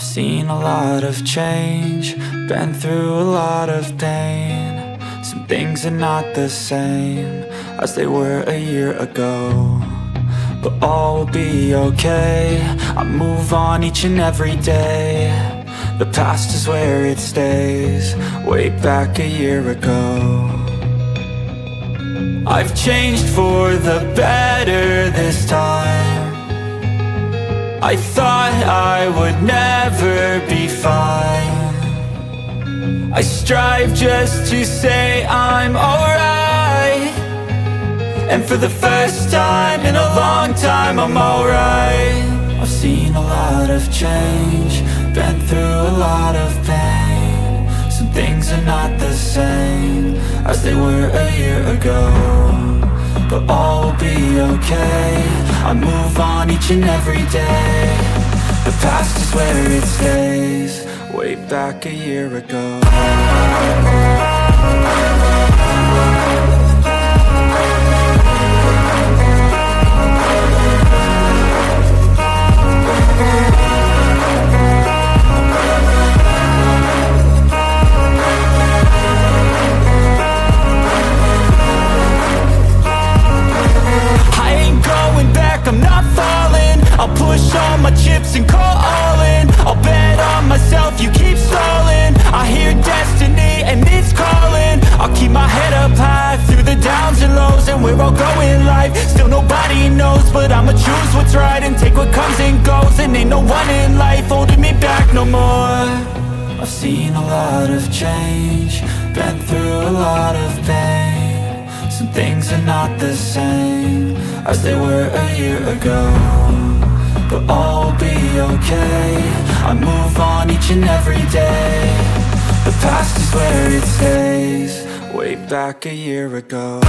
I've seen a lot of change, been through a lot of pain. Some things are not the same as they were a year ago, but all will be okay. I move on each and every day. The past is where it stays, way back a year ago. I've changed for the better this time. I thought I would never be fine. I strive just to say I'm alright, and for the first time in a long time I'm alright. I've seen a lot of change, been through a lot of pain. Some things are not the same as they were a year ago, but all will be okay. I move on each and every day. The past is where it stays, way back a year ago. I'm not falling, I'll push all my chips and call all in. I'll bet on myself, you keep stalling. I hear destiny and it's calling. I'll keep my head up high through the downs and lows, and where I'll go in life, still nobody knows. But I'ma choose what's right and take what comes and goes, and ain't no one in life holding me back no more. I've seen a lot of change, been through a lot of pain. Some things are not the same as they were a year ago, but all will be okay. I move on each and every day. The past is where it stays, way back a year ago.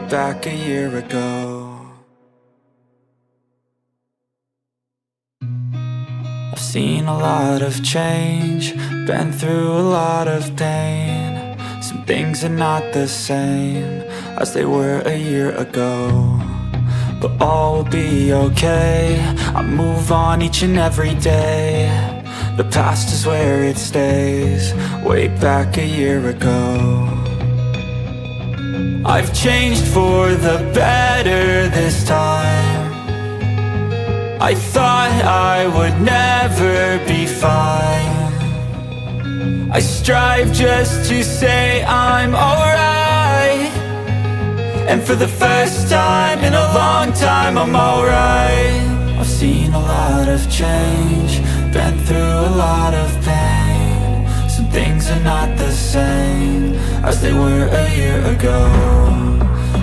Back a year ago. I've seen a lot of change, been through a lot of pain. Some things are not the same as they were a year ago, but all will be okay. I move on each and every day. The past is where it stays, way back a year ago. I've changed for the better this time. I thought I would never be fine. I strive just to say I'm alright, and for the first time in a long time I'm alright. I've seen a lot of change, been through a lot of pain. Some things are not the same as they were a year ago,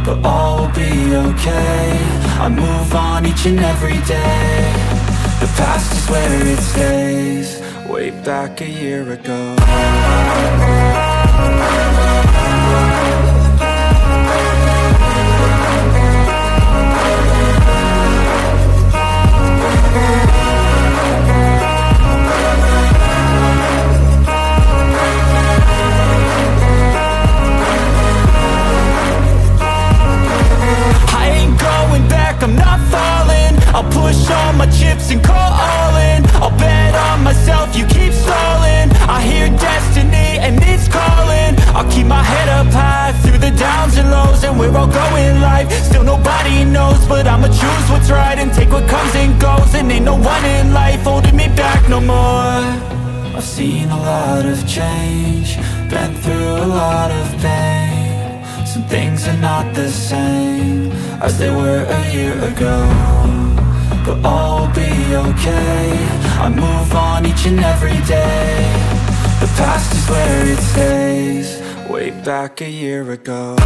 but all will be okay. I move on each and every day. The past is where it stays, way back a year ago. I'm not falling, I'll push all my chips and call all in. I'll bet on myself, you keep stalling. I hear destiny and it's calling. I'll keep my head up high through the downs and lows, and where I'll go in life, still nobody knows. But I'ma choose what's right and take what comes and goes, and ain't no one in life holding me back no more. I've seen a lot of change, been through a lot of pain. Some things are not the same as they were a year ago, but all will be okay. I move on each and every day. The past is where it stays, way back a year ago.